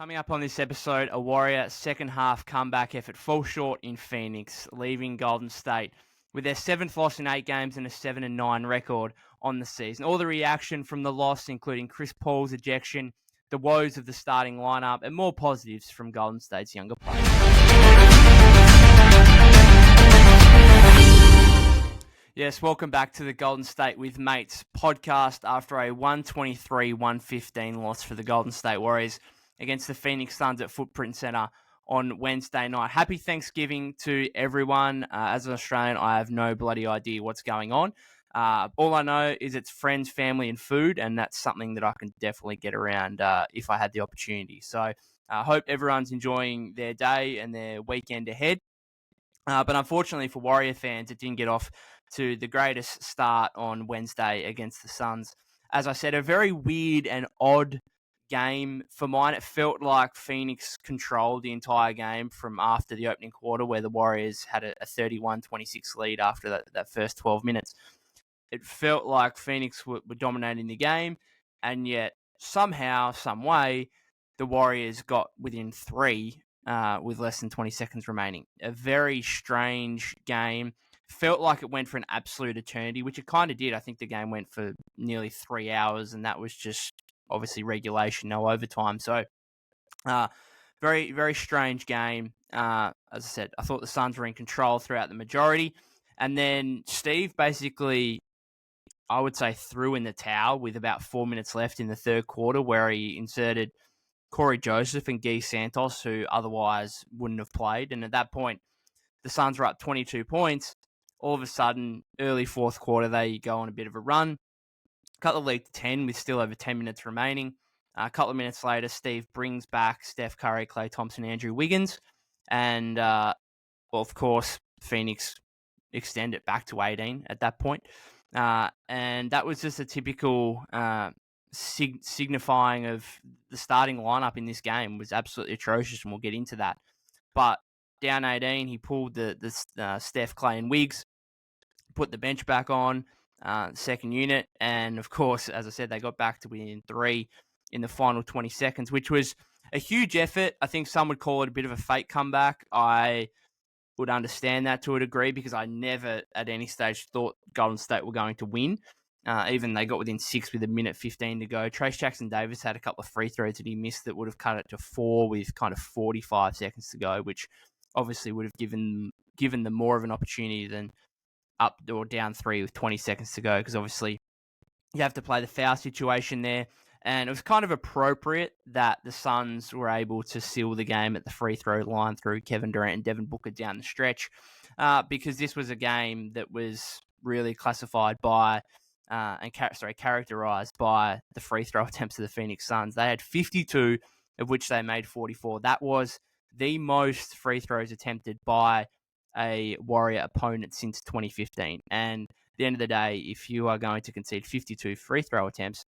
Coming up on this episode, a Warrior second half comeback effort falls short in Phoenix, leaving Golden State with their 7th loss in 8 games and a 7-9 record on the season. All the reaction from the loss, including Chris Paul's ejection, the woes of the starting lineup, and more positives from Golden State's younger players. Yes, welcome back to the Golden State with Mates podcast after a 123-115 loss for the Golden State Warriors against the Phoenix Suns at Footprint Center on Wednesday night. Happy Thanksgiving to everyone. As an Australian, I have no bloody idea what's going on. All I know is it's friends, family, and food, and that's something that I can definitely get around if I had the opportunity. So I hope everyone's enjoying their day and their weekend ahead. But unfortunately for Warrior fans, it didn't get off to the greatest start on Wednesday against the Suns. As I said, a very weird and odd game for mine. It felt like Phoenix controlled the entire game from after the opening quarter, where the Warriors had a 31-26 lead after that first 12 minutes. It felt like Phoenix were dominating the game, and yet somehow, some way, the Warriors got within 3 with less than 20 seconds remaining. A very strange game. Felt like it went for an absolute eternity, which it kind of did. I think the game went for nearly 3 hours, and that was just obviously regulation, no overtime. So, very, very strange game. As I said, I thought the Suns were in control throughout the majority. And then Steve basically, I would say, threw in the towel with about 4 minutes left in the third quarter, where he inserted Corey Joseph and Guy Santos, who otherwise wouldn't have played. And at that point, the Suns were up 22 points. All of a sudden, early fourth quarter, they go on a bit of a run. Cut the lead to 10 with still over 10 minutes remaining. A couple of minutes later, Steve brings back Steph Curry, Klay Thompson, Andrew Wiggins. And, well, of course, Phoenix extend it back to 18 at that point. And that was just a typical signifying of the starting lineup in this game was absolutely atrocious, and we'll get into that. But down 18, he pulled the Steph, Klay, and Wiggs, put the bench back on, second unit, and of course, as I said, they got back to within 3 in the final 20 seconds, which was a huge effort. I think some would call it a bit of a fake comeback. I would understand that to a degree because I never at any stage thought Golden State were going to win. Even they got within 6 with 1:15 to go. Trace Jackson-Davis had a couple of free throws that he missed that would have cut it to 4 with kind of 45 seconds to go, which obviously would have given them more of an opportunity than up or down 3 with 20 seconds to go, because obviously you have to play the foul situation there. And it was kind of appropriate that the Suns were able to seal the game at the free throw line through Kevin Durant and Devin Booker down the stretch, because this was a game that was really classified by characterized by the free throw attempts of the Phoenix Suns. They had 52, of which they made 44. That was the most free throws attempted by a Warrior opponent since 2015. And at the end of the day, if you are going to concede 52 free throw attempts,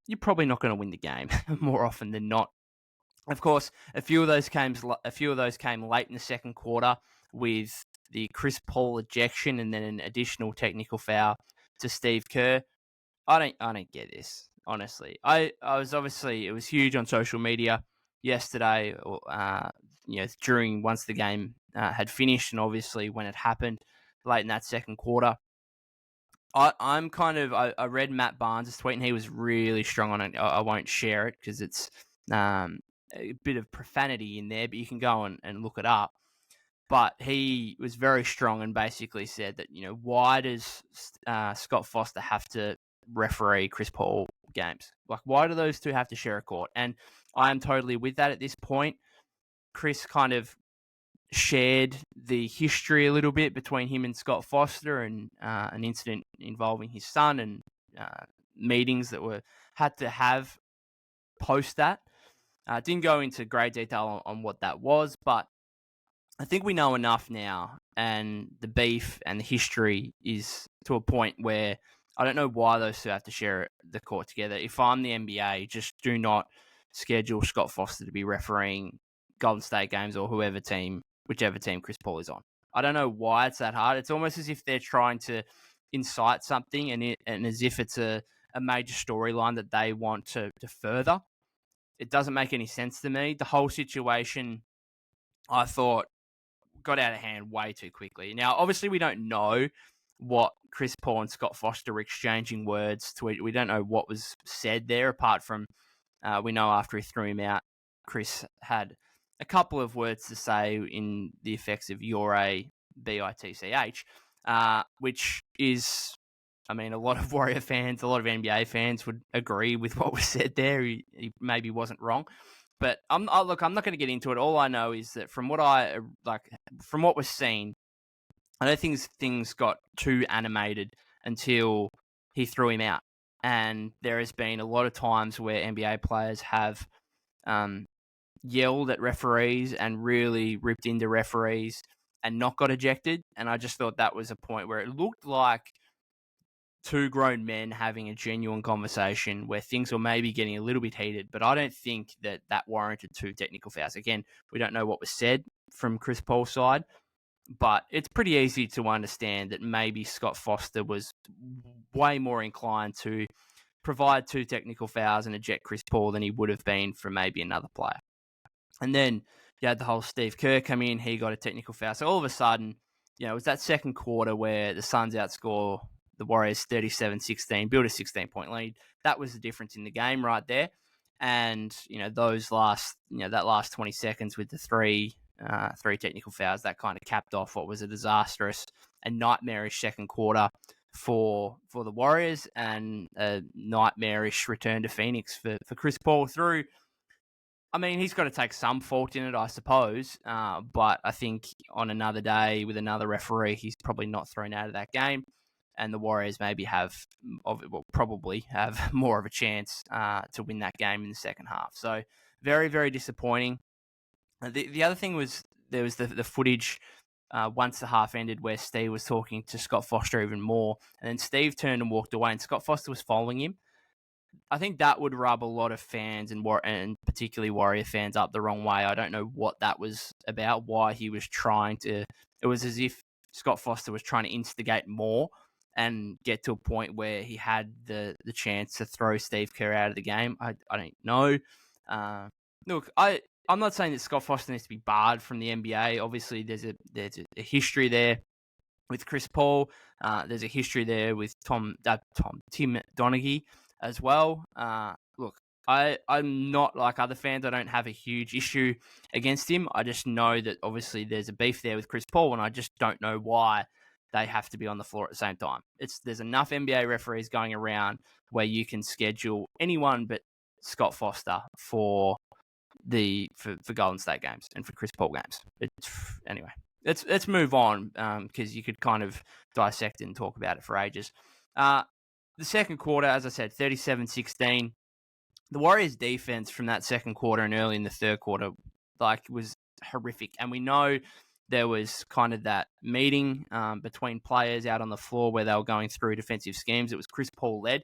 you're probably not going to win the game more often than not. Of course, a few of those came late in the second quarter with the Chris Paul ejection and then an additional technical foul to Steve Kerr. I don't get this, honestly. I was obviously, it was huge on social media yesterday, once the game had finished, and obviously when it happened late in that second quarter. I read Matt Barnes' tweet, and he was really strong on it. I won't share it because it's a bit of profanity in there, but you can go and look it up. But he was very strong and basically said that, why does Scott Foster have to referee Chris Paul games? Like, why do those two have to share a court? And I am totally with that at this point. Chris kind of shared the history a little bit between him and Scott Foster, and an incident involving his son, and meetings that had to have post that. Didn't go into great detail on what that was, but I think we know enough now, and the beef and the history is to a point where I don't know why those two have to share the court together. If I'm the NBA, just do not schedule Scott Foster to be refereeing Golden State games or whichever team Chris Paul is on. I don't know why it's that hard. It's almost as if they're trying to incite something, and as if it's a major storyline that they want to further. it doesn't make any sense to me. The whole situation, I thought, got out of hand way too quickly. Now, obviously, we don't know what Chris Paul and Scott Foster were exchanging words to. We don't know what was said there, apart from we know after he threw him out, Chris had a couple of words to say in the effects of "You're a bitch," which is, I mean, a lot of Warrior fans, a lot of NBA fans would agree with what was said there. He maybe wasn't wrong. But I'm not going to get into it. All I know is that from what from what was seen, I don't think things got too animated until he threw him out. And there has been a lot of times where NBA players have yelled at referees and really ripped into referees and not got ejected. And I just thought that was a point where it looked like two grown men having a genuine conversation where things were maybe getting a little bit heated, but I don't think that warranted two technical fouls. Again, we don't know what was said from Chris Paul's side, but it's pretty easy to understand that maybe Scott Foster was way more inclined to provide two technical fouls and eject Chris Paul than he would have been for maybe another player. And then you had the whole Steve Kerr come in, he got a technical foul. So all of a sudden, it was that second quarter where the Suns outscore the Warriors 37-16, build a 16-point lead. That was the difference in the game right there. And, that last 20 seconds with the three technical fouls, that kind of capped off what was a disastrous and nightmarish second quarter for the Warriors, and a nightmarish return to Phoenix for Chris Paul through. I mean, he's got to take some fault in it, I suppose. But I think on another day with another referee, he's probably not thrown out of that game. And the Warriors probably have more of a chance to win that game in the second half. So very, very disappointing. The other thing was there was the footage once the half ended where Steve was talking to Scott Foster even more. And then Steve turned and walked away, and Scott Foster was following him. I think that would rub a lot of fans and particularly Warrior fans up the wrong way. I don't know what that was about, why he was trying to. It was as if Scott Foster was trying to instigate more and get to a point where he had the chance to throw Steve Kerr out of the game. I don't know. Look, I'm not saying that Scott Foster needs to be barred from the NBA. Obviously, there's a history there with Chris Paul. There's a history there with Tim Donaghy as well. Look, I'm not like other fans. I don't have a huge issue against him. I just know that obviously there's a beef there with Chris Paul, and I just don't know why they have to be on the floor at the same time. There's enough NBA referees going around where you can schedule anyone but Scott Foster for Golden State games and for Chris Paul games. Anyway, let's move on because you could kind of dissect it and talk about it for ages. The second quarter, as I said, 37-16. The Warriors' defense from that second quarter and early in the third quarter was horrific. And we know there was kind of that meeting between players out on the floor where they were going through defensive schemes. It was Chris Paul led.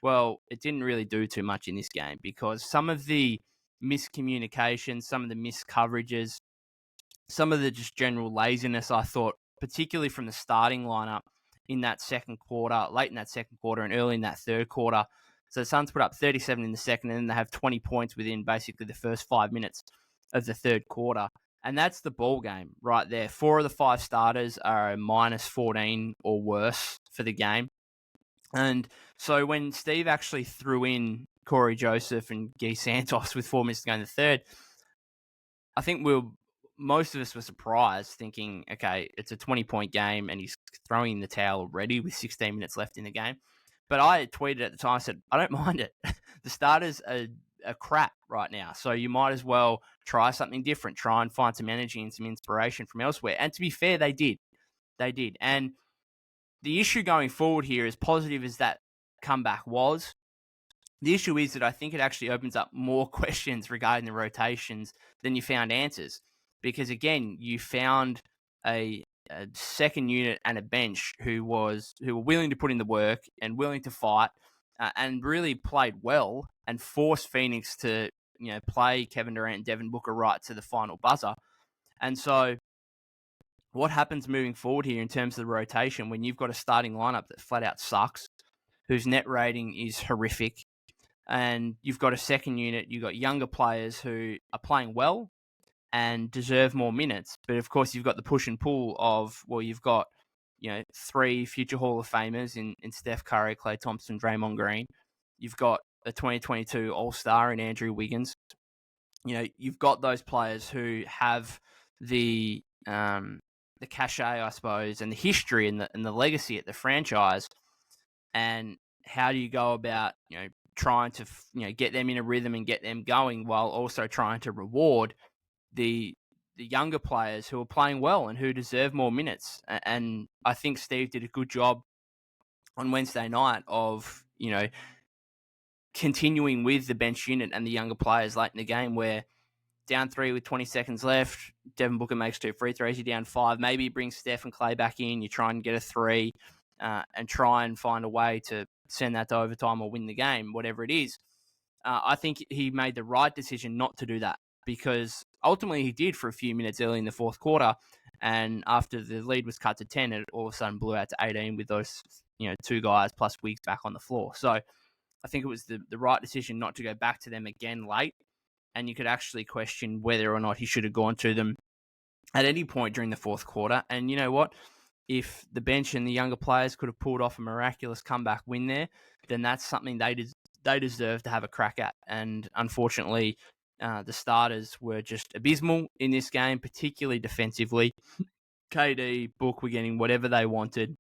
Well, it didn't really do too much in this game because some of the miscommunication, some of the missed coverages, some of the just general laziness, I thought, particularly from the starting lineup in that second quarter, late in that second quarter and early in that third quarter. So the Suns put up 37 in the second, and then they have 20 points within basically the first 5 minutes of the third quarter. And that's the ball game right there. 4 of the 5 starters are a minus 14 or worse for the game. And so when Steve actually threw in Corey Joseph and Guy Santos with 4 minutes to go in the third, I think most of us were surprised, thinking, okay, it's a 20-point game and he's throwing in the towel already with 16 minutes left in the game. But I tweeted at the time, I said, I don't mind it. The starters are crap right now, so you might as well try something different, try and find some energy and some inspiration from elsewhere. And to be fair, they did. And the issue going forward here, as positive as that comeback was, the issue is that I think it actually opens up more questions regarding the rotations than you found answers. Because again, you found a second unit and a bench who were willing to put in the work and willing to fight and really played well and forced Phoenix to play Kevin Durant and Devin Booker right to the final buzzer. And so what happens moving forward here in terms of the rotation when you've got a starting lineup that flat out sucks, whose net rating is horrific, and you've got a second unit. You've got younger players who are playing well and deserve more minutes. But of course, you've got the push and pull of, well, you've got, 3 future Hall of Famers in Steph Curry, Klay Thompson, Draymond Green. You've got a 2022 All-Star in Andrew Wiggins. You've got those players who have the cachet, I suppose, and the history and the legacy at the franchise. And how do you go about, trying to, get them in a rhythm and get them going while also trying to reward the younger players who are playing well and who deserve more minutes? And I think Steve did a good job on Wednesday night of, continuing with the bench unit and the younger players late in the game, where down 3 with 20 seconds left, Devin Booker makes 2 free throws, you're down 5. Maybe you bring Steph and Klay back in, you try and get a 3 and try and find a way to send that to overtime or win the game, whatever it is. I think he made the right decision not to do that, because ultimately he did for a few minutes early in the fourth quarter, and after the lead was cut to 10, it all of a sudden blew out to 18 with those 2 guys plus Wiggs back on the floor. So I think it was the right decision not to go back to them again late, and you could actually question whether or not he should have gone to them at any point during the fourth quarter. And you know what? If the bench and the younger players could have pulled off a miraculous comeback win there, then that's something they deserve to have a crack at. And unfortunately, the starters were just abysmal in this game, particularly defensively. KD, Book were getting whatever they wanted.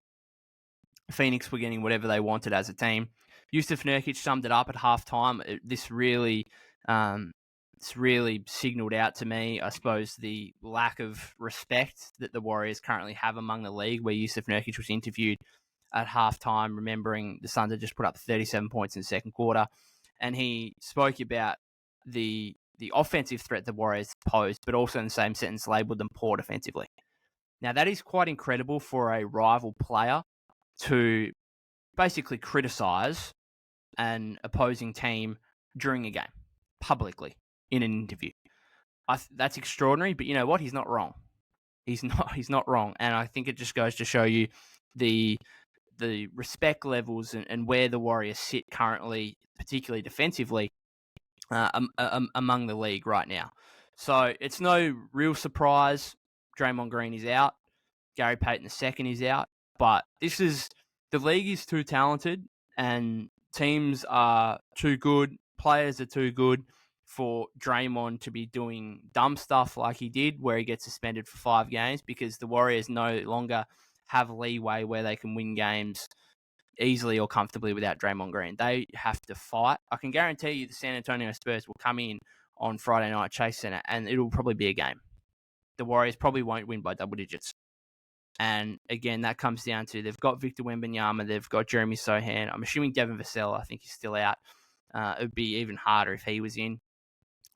Phoenix were getting whatever they wanted as a team. Yusuf Nurkic summed it up at halftime. This really signaled out to me, I suppose, the lack of respect that the Warriors currently have among the league, where Yusuf Nurkic was interviewed at halftime, remembering the Suns had just put up 37 points in the second quarter, and he spoke about the offensive threat the Warriors posed, but also in the same sentence labeled them poor defensively. Now, that is quite incredible for a rival player to basically criticize an opposing team during a game, publicly, in an interview. That's extraordinary, but you know what? He's not wrong. He's not wrong. And I think it just goes to show you the respect levels and where the Warriors sit currently, particularly defensively, among the league right now. So it's no real surprise Draymond Green is out. Gary Payton II is out. But the league is too talented, and teams are too good, players are too good for Draymond to be doing dumb stuff like he did, where he gets suspended for 5 games, because the Warriors no longer have leeway where they can win games easily or comfortably without Draymond Green. They have to fight. I can guarantee you the San Antonio Spurs will come in on Friday night at Chase Center, and it'll probably be a game. The Warriors probably won't win by double digits. And again, that comes down to they've got Victor Wembanyama, they've got Jeremy Sohan. I'm assuming Devin Vassell, I think he's still out. It would be even harder if he was in.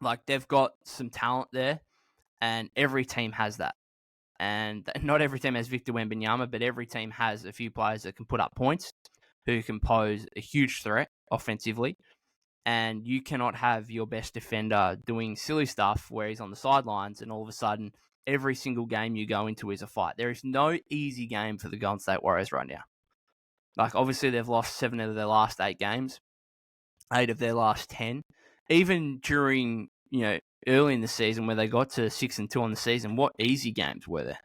Like, they've got some talent there, and every team has that. And not every team has Victor Wembanyama, but every team has a few players that can put up points, who can pose a huge threat offensively. And you cannot have your best defender doing silly stuff where he's on the sidelines, and all of a sudden every single game you go into is a fight. There is no easy game for the Golden State Warriors right now. Like, obviously, they've lost 7 of their last 8 games, 8 of their last 10. Even during, early in the season where they got to 6-2 on the season, what easy games were there?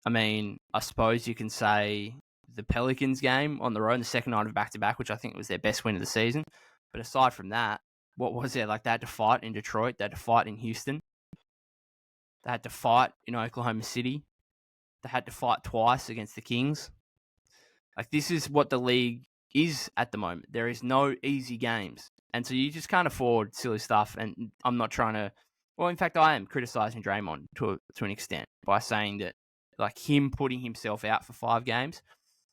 I mean, I suppose you can say the Pelicans game on the road, the second night of back-to-back, which I think was their best win of the season. But aside from that, what was there? Like, they had to fight in Detroit. They had to fight in Houston. They had to fight in Oklahoma City. They had to fight twice against the Kings. Like, this is what the league is at the moment. There is no easy games. And so you just can't afford silly stuff. And I'm not trying to... Well, in fact, I am criticizing Draymond to an extent by saying that, like, him putting himself out for 5 games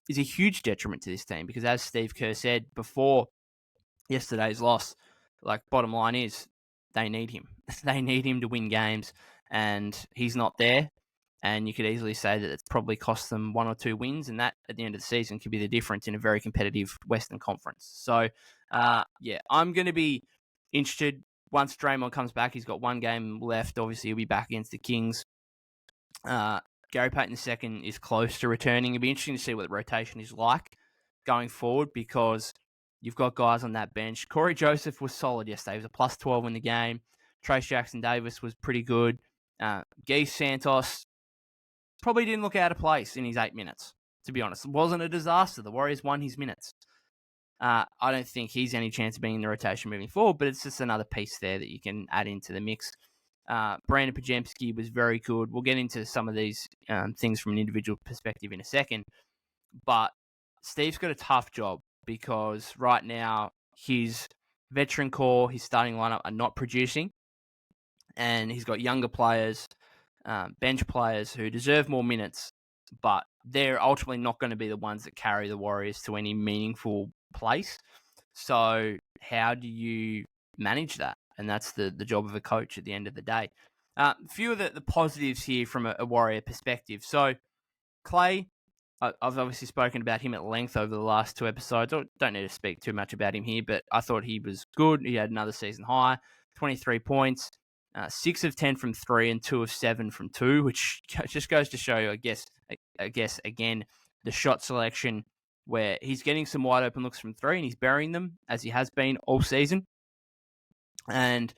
is a huge detriment to this team. Because as Steve Kerr said before yesterday's loss, like, bottom line is they need him. They need him to win games. And he's not there, and you could easily say that it's probably cost them 1 or 2 wins, and that at the end of the season could be the difference in a very competitive Western Conference. So, I'm going to be interested once Draymond comes back. He's got 1 game left. Obviously, he'll be back against the Kings. Gary Payton II is close to returning. It'll be interesting to see what the rotation is like going forward, because You've got guys on that bench. Corey Joseph was solid yesterday. He was a plus 12 in the game. Trace Jackson-Davis was pretty good. Geese Santos probably didn't look out of place in his 8 minutes, to be honest. It wasn't a disaster. The Warriors won his minutes. I don't think he's any chance of being in the rotation moving forward, but it's just another piece there that you can add into the mix. Brandon Pajemski was very good. We'll get into some of these things from an individual perspective in a second. But Steve's got a tough job because right now his veteran core, his starting lineup are not producing. And he's got younger players, bench players who deserve more minutes, but they're ultimately not going to be the ones that carry the Warriors to any meaningful place. So how do you manage that? And that's the job of a coach at the end of the day. A few of the positives here from a Warrior perspective. So Clay, I've obviously spoken about him at length over the last 2 episodes. I don't need to speak too much about him here, but I thought he was good. He had another season high, 23 points, 6 of 10 from 3 and 2 of 7 from 2, which just goes to show you, I guess again, the shot selection where he's getting some wide open looks from 3 and he's burying them as he has been all season. And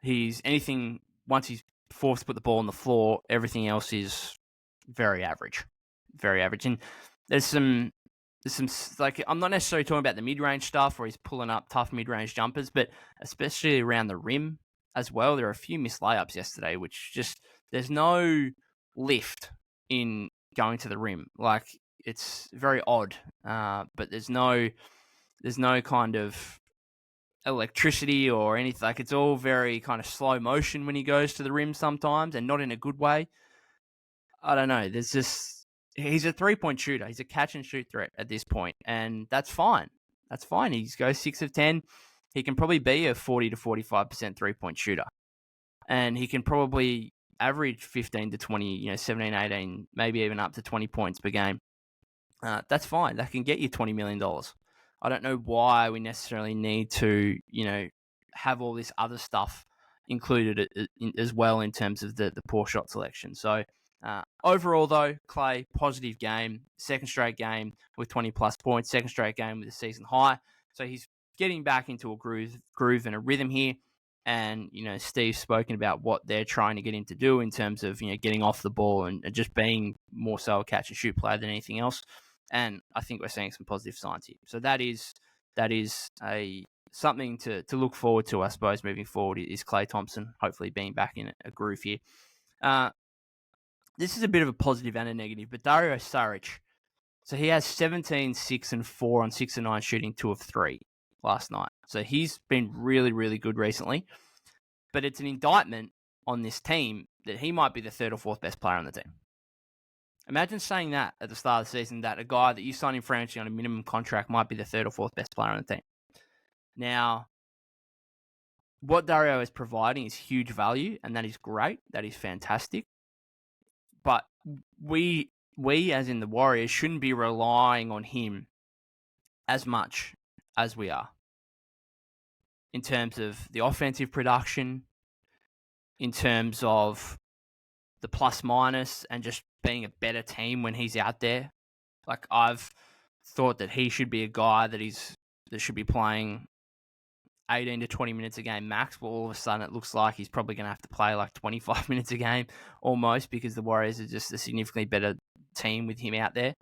once he's forced to put the ball on the floor, everything else is very average. Very average. And there's some like, I'm not necessarily talking about the mid-range stuff where he's pulling up tough mid-range jumpers, but especially around the rim as well. There are a few missed layups yesterday, which just, there's no lift in going to the rim. Like, it's very odd, but there's no kind of electricity or anything. Like, it's all very kind of slow motion when he goes to the rim sometimes, and not in a good way. I don't know. He's a 3-point shooter. He's a catch and shoot threat at this point, and that's fine. That's fine. He goes 6 of 10. He can probably be a 40 to 45% 3-point shooter, and he can probably average 15 to 20, 17, 18, maybe even up to 20 points per game. That's fine. That can get you $20 million. I don't know why we necessarily need to, have all this other stuff included as well in terms of the poor shot selection. So overall, though, Clay, positive game. Second straight game with 20-plus points. Second straight game with a season high. So he's getting back into a groove and a rhythm here. And, Steve's spoken about what they're trying to get him to do in terms of, getting off the ball and just being more so a catch-and-shoot player than anything else. And I think we're seeing some positive signs here. So that is something to look forward to, I suppose, moving forward, is Klay Thompson hopefully being back in a groove here. This is a bit of a positive and a negative, but Dario Saric, so he has 17, 6, and 4 on 6 and 9 shooting 2 of 3 last night. So he's been really, really good recently. But it's an indictment on this team that he might be the 3rd or 4th best player on the team. Imagine saying that at the start of the season, that a guy that you sign in free on a minimum contract might be the 3rd or 4th best player on the team. Now, what Dario is providing is huge value, and that is great. That is fantastic. But we as in the Warriors, shouldn't be relying on him as much as we are in terms of the offensive production, in terms of the plus minus, and just being a better team when he's out there. Like, I've thought that he should be a guy that should be playing 18 to 20 minutes a game max, but all of a sudden it looks like he's probably going to have to play like 25 minutes a game almost, because the Warriors are just a significantly better team with him out there,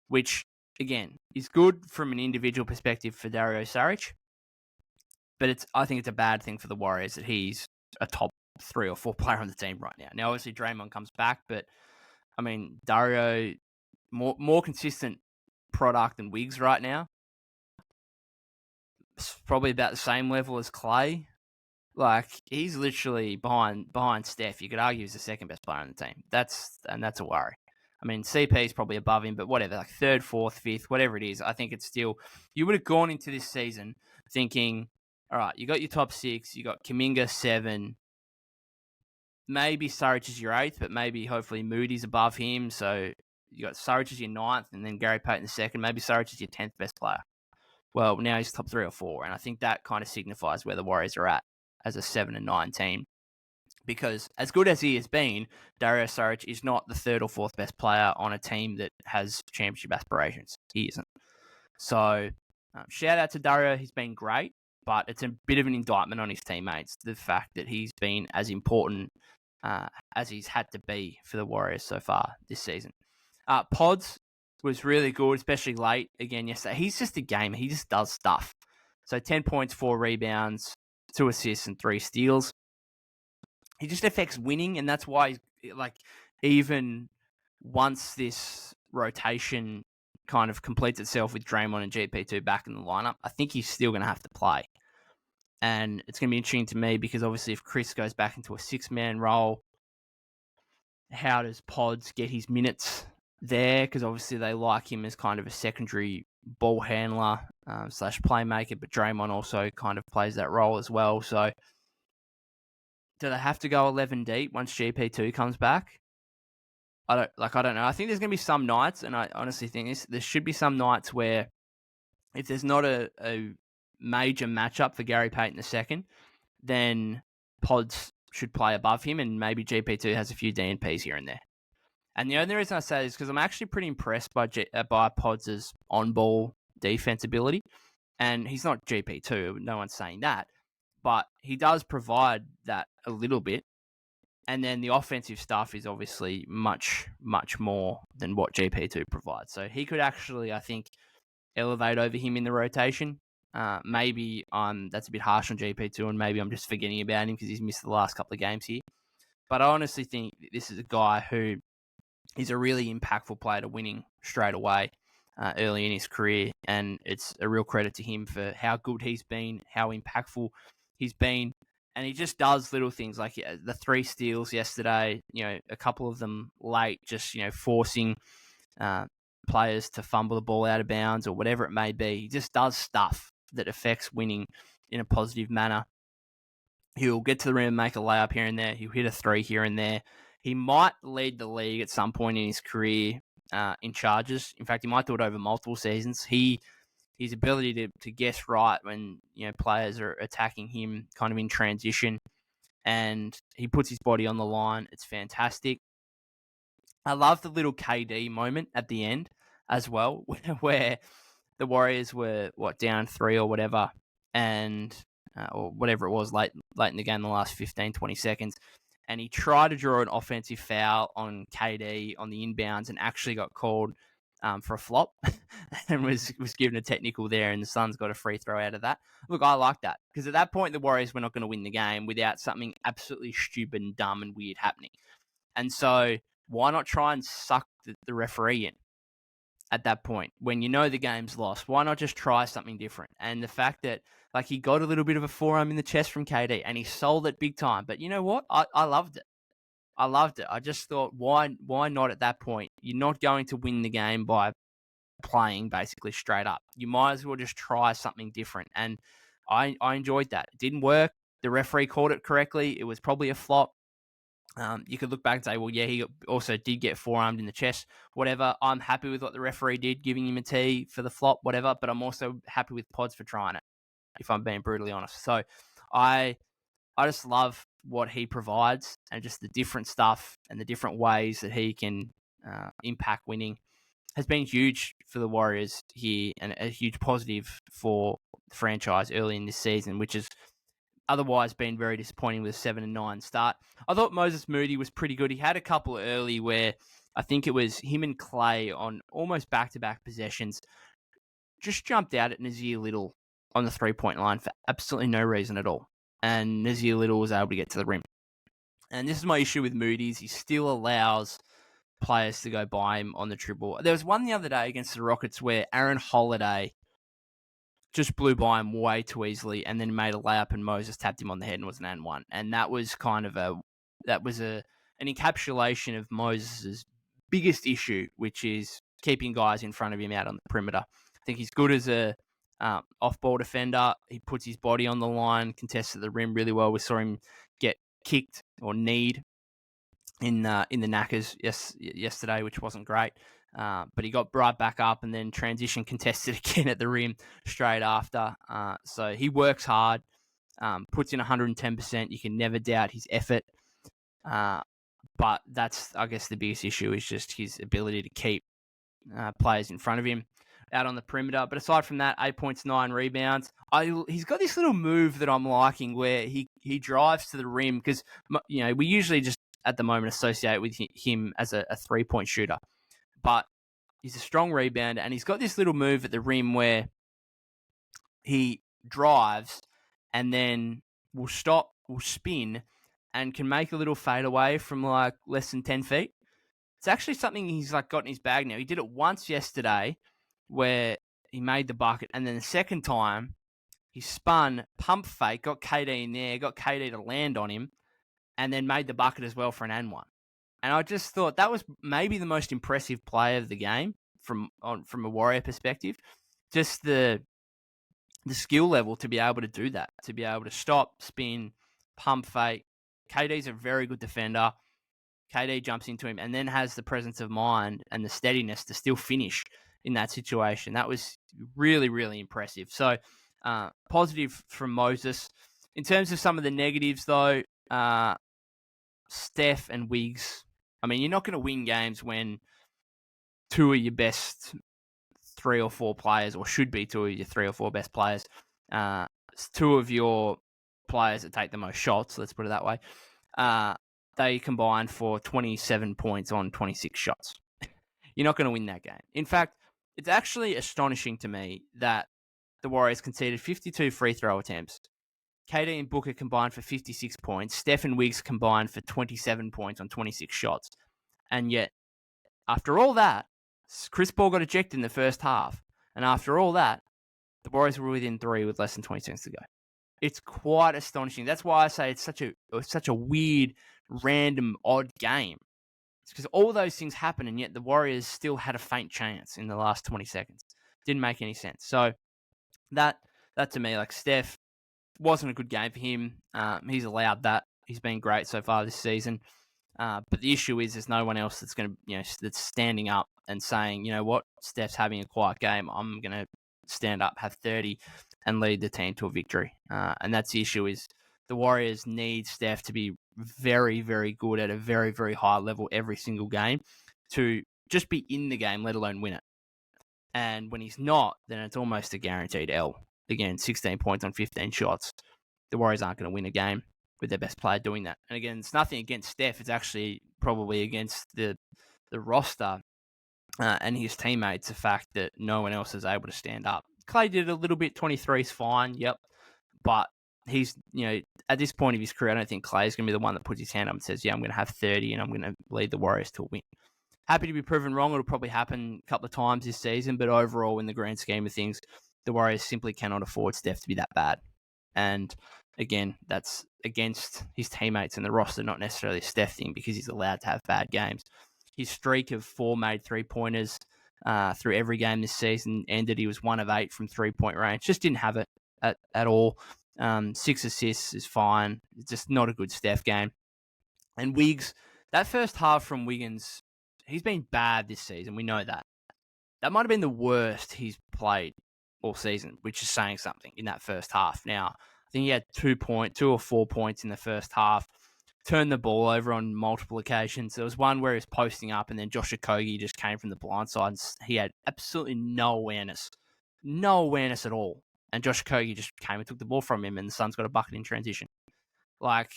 which, again, is good from an individual perspective for Dario Saric, but I think it's a bad thing for the Warriors that he's a top 3 or 4 player on the team right now. Now, obviously, Draymond comes back, but, I mean, Dario, more consistent product than Wiggs right now. It's probably about the same level as Clay. Like, he's literally behind Steph. You could argue he's the 2nd best player on the team. That's a worry. I mean, CP is probably above him, but whatever, like 3rd, 4th, 5th, whatever it is, I think it's still, you would have gone into this season thinking, all right, you got your top 6, you got Kuminga 7, maybe Saric is your 8th, but maybe hopefully Moody's above him. So you got Saric as your 9th, and then Gary Payton 2nd. Maybe Saric is your 10th best player. Well, now he's top 3 or 4, and I think that kind of signifies where the Warriors are at as a 7 and 9 team. Because as good as he has been, Dario Saric is not the 3rd or 4th best player on a team that has championship aspirations. He isn't. So Shout out to Dario. He's been great, but it's a bit of an indictment on his teammates. The fact that he's been as important as he's had to be for the Warriors so far this season. Pods was really good, especially late again yesterday. He's just a gamer. He just does stuff. So 10 points, 4 rebounds, 2 assists, and 3 steals. He just affects winning, and that's why, like, even once this rotation kind of completes itself with Draymond and GP2 back in the lineup, I think he's still going to have to play. And it's going to be interesting to me because obviously if Chris goes back into a 6-man role, how does Pods get his minutes there? Because obviously they like him as kind of a secondary ball handler / playmaker, but Draymond also kind of plays that role as well. So do they have to go 11 deep once GP2 comes back? I don't know. I think there's going to be some nights, and I honestly think there should be some nights where if there's not a major matchup for Gary Payton II, then Pods should play above him, and maybe GP2 has a few DNPs here and there. And the only reason I say this is because I'm actually pretty impressed by Pods' on-ball defense ability. And he's not GP2, no one's saying that, but he does provide that a little bit. And then the offensive stuff is obviously much, much more than what GP2 provides. So he could actually, I think, elevate over him in the rotation. Maybe that's a bit harsh on GP2, and maybe I'm just forgetting about him because he's missed the last couple of games here. But I honestly think this is a guy who is a really impactful player to winning straight away early in his career. And it's a real credit to him for how good he's been, how impactful he's been. And he just does little things like the 3 steals yesterday, a couple of them late, just, forcing players to fumble the ball out of bounds or whatever it may be. He just does stuff that affects winning in a positive manner. He'll get to the rim and make a layup here and there. He'll hit a 3 here and there. He might lead the league at some point in his career in charges. In fact, he might do it over multiple seasons. His ability to guess right when players are attacking him kind of in transition, and he puts his body on the line. It's fantastic. I love the little KD moment at the end as well, where the Warriors were down 3 or whatever, and or whatever it was late in the game, the last 15, 20 seconds. And he tried to draw an offensive foul on KD on the inbounds and actually got called for a flop and was given a technical there, and the Suns got a free throw out of that. Look, I like that because at that point, the Warriors were not going to win the game without something absolutely stupid and dumb and weird happening. And so why not try and suck the referee in at that point when the game's lost? Why not just try something different? And the fact that he got a little bit of a forearm in the chest from KD and he sold it big time. But you know what? I loved it. I loved it. I just thought, why not at that point? You're not going to win the game by playing basically straight up. You might as well just try something different. And I enjoyed that. It didn't work. The referee called it correctly. It was probably a flop. You could look back and say, well, yeah, he also did get forearmed in the chest, whatever. I'm happy with what the referee did, giving him a T for the flop, whatever. But I'm also happy with Pods for trying it, if I'm being brutally honest. So I just love what he provides and just the different stuff and the different ways that he can impact winning has been huge for the Warriors here and a huge positive for the franchise early in this season, which has otherwise been very disappointing with a 7-9 start. I thought Moses Moody was pretty good. He had a couple early where I think it was him and Clay on almost back-to-back possessions just jumped out at Nazir Little on the 3-point line for absolutely no reason at all. And Nazir Little was able to get to the rim. And this is my issue with Moody's. He still allows players to go by him on the dribble. There was one the other day against the Rockets where Aaron Holiday just blew by him way too easily and then made a layup and Moses tapped him on the head and was an and one. And that was kind of an encapsulation of Moses' biggest issue, which is keeping guys in front of him out on the perimeter. I think he's good as a off-ball defender. He puts his body on the line, contests at the rim really well. We saw him get kicked or kneed in the knackers yesterday, which wasn't great. But he got right back up and then transition contested again at the rim straight after. So he works hard, puts in 110%. You can never doubt his effort. But that's, I guess, the biggest issue is just his ability to keep players in front of him. out on the perimeter. But aside from that, 8 points, 9 rebounds. He's got this little move that I'm liking where he drives to the rim because, we usually just at the moment associate with him as a 3-point shooter. But he's a strong rebounder, and he's got this little move at the rim where he drives and then will stop, will spin, and can make a little fadeaway from like less than 10 feet. It's actually something he's like got in his bag now. He did it once yesterday where he made the bucket, and then the second time he spun, pump fake, got KD in there, got KD to land on him, and then made the bucket as well for an and one. And I just thought that was maybe the most impressive play of the game from a Warrior perspective. Just the skill level to be able to do that, to be able to stop, spin, pump fake. KD's a very good defender. KD jumps into him and then has the presence of mind and the steadiness to still finish in that situation. That was really, really impressive. So positive from Moses. In terms of some of the negatives, though, Steph and Wiggs. I mean, you're not going to win games when two of your best 3 or 4 players, or should be two of your 3 or 4 best players, two of your players that take the most shots, let's put it that way, they combined for 27 points on 26 shots. You're not going to win that game. In fact, it's actually astonishing to me that the Warriors conceded 52 free throw attempts. KD and Booker combined for 56 points. Steph and Wiggs combined for 27 points on 26 shots. And yet, after all that, Chris Paul got ejected in the first half. And after all that, the Warriors were within 3 with less than 20 seconds to go. It's quite astonishing. That's why I say it's such a weird, random, odd game. It's because all those things happen, and yet the Warriors still had a faint chance in the last 20 seconds. Didn't make any sense. So that to me, like Steph, wasn't a good game for him. He's allowed that. He's been great so far this season. But the issue is there's no one else that's going to, that's standing up and saying, you know what, Steph's having a quiet game. I'm going to stand up, have 30, and lead the team to a victory. And that's the issue is the Warriors need Steph to be very, very good at a very, very high level every single game to just be in the game, let alone win it. And when he's not, then it's almost a guaranteed L. Again, 16 points on 15 shots. The Warriors aren't going to win a game with their best player doing that. And again, it's nothing against Steph. It's actually probably against the roster and his teammates, the fact that no one else is able to stand up. Clay did a little bit. 23 is fine, yep. But he's, at this point of his career, I don't think Clay's going to be the one that puts his hand up and says, yeah, I'm going to have 30 and I'm going to lead the Warriors to a win. Happy to be proven wrong. It'll probably happen a couple of times this season, but overall, in the grand scheme of things, the Warriors simply cannot afford Steph to be that bad. And again, that's against his teammates and the roster, not necessarily a Steph thing, because he's allowed to have bad games. His streak of 4 made 3-pointers through every game this season ended. He was 1 of 8 from 3-point range. Just didn't have it at all. 6 assists is fine. It's just not a good Steph game. And Wiggs, that first half from Wiggins, he's been bad this season. We know that. That might have been the worst he's played all season, which is saying something in that first half. Now, I think he had 2 or 4 points in the first half, turned the ball over on multiple occasions. There was one where he was posting up and then Josh Okogie just came from the blind side and he had absolutely no awareness at all. And Josh Okogie just came and took the ball from him and the Suns got a bucket in transition. Like,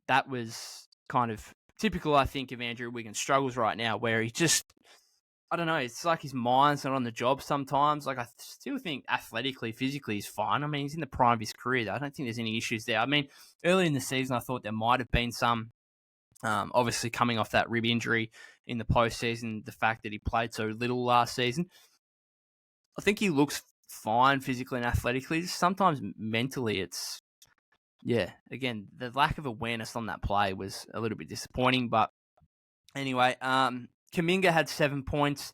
that was kind of typical, I think, of Andrew Wiggins' struggles right now, where he just, I don't know, it's like his mind's not on the job sometimes. Like, I still think athletically, physically, he's fine. I mean, he's in the prime of his career, though. I don't think there's any issues there. I mean, early in the season, I thought there might have been some, obviously coming off that rib injury in the postseason, the fact that he played so little last season. I think he looks fine physically and athletically. Just sometimes mentally, it's, yeah, again, the lack of awareness on that play was a little bit disappointing. But anyway, Kuminga had 7 points.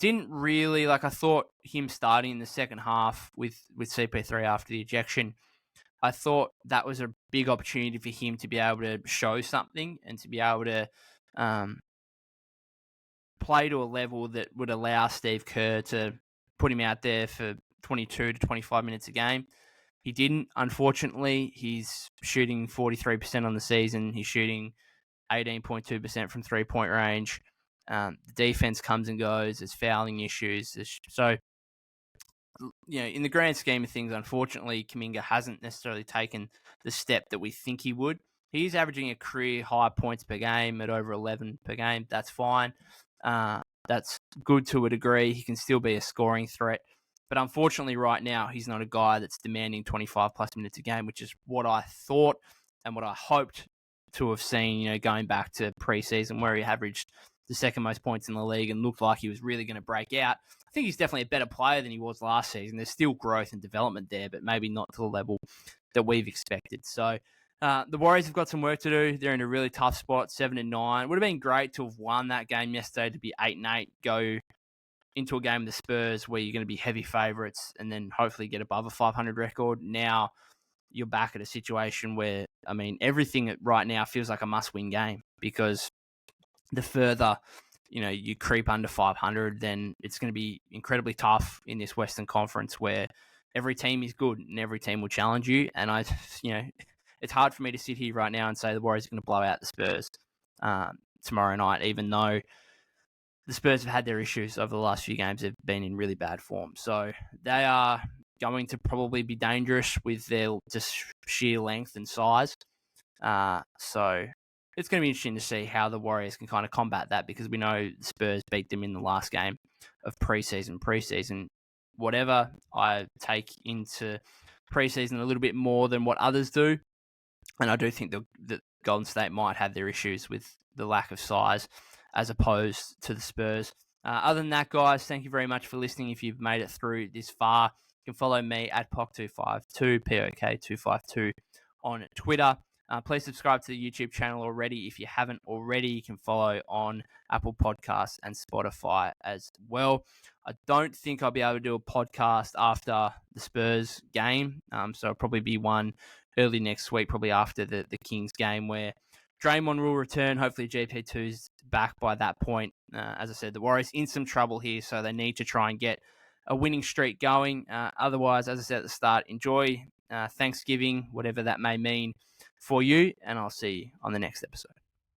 Didn't really, I thought him starting in the second half with CP3 after the ejection, I thought that was a big opportunity for him to be able to show something and to be able to play to a level that would allow Steve Kerr to put him out there for 22 to 25 minutes a game. He didn't, unfortunately. He's shooting 43% on the season. He's shooting 18.2% from 3-point range. The defense comes and goes. There's fouling issues. So in the grand scheme of things, unfortunately, Kuminga hasn't necessarily taken the step that we think he would. He's averaging a career high points per game at over 11 per game. That's fine. That's good to a degree. He can still be a scoring threat. But unfortunately, right now, he's not a guy that's demanding 25 plus minutes a game, which is what I thought and what I hoped to have seen, going back to preseason where he averaged the second most points in the league and looked like he was really going to break out. I think he's definitely a better player than he was last season. There's still growth and development there, but maybe not to the level that we've expected. So the Warriors have got some work to do. They're in a really tough spot, 7-9. Would have been great to have won that game yesterday, to be 8-8, go into a game with the Spurs where you're going to be heavy favourites and then hopefully get above a 500 record. Now you're back at a situation where, everything right now feels like a must-win game, because the further, you creep under 500, then it's going to be incredibly tough in this Western Conference where every team is good and every team will challenge you. And it's hard for me to sit here right now and say the Warriors are going to blow out the Spurs tomorrow night, even though the Spurs have had their issues over the last few games. They've been in really bad form. So they are going to probably be dangerous with their just sheer length and size. So it's going to be interesting to see how the Warriors can kind of combat that, because we know the Spurs beat them in the last game of preseason. Whatever, I take into preseason a little bit more than what others do. And I do think that Golden State might have their issues with the lack of size as opposed to the Spurs. Other than that, guys, thank you very much for listening. If you've made it through this far, you can follow me at POK252, POK252 on Twitter. Please subscribe to the YouTube channel already. If you haven't already, you can follow on Apple Podcasts and Spotify as well. I don't think I'll be able to do a podcast after the Spurs game. So it'll probably be one early next week, probably after the Kings game, where Draymond will return. Hopefully GP2's back by that point. As I said, the Warriors in some trouble here, so they need to try and get a winning streak going. Otherwise, as I said at the start, enjoy Thanksgiving, whatever that may mean for you, and I'll see you on the next episode.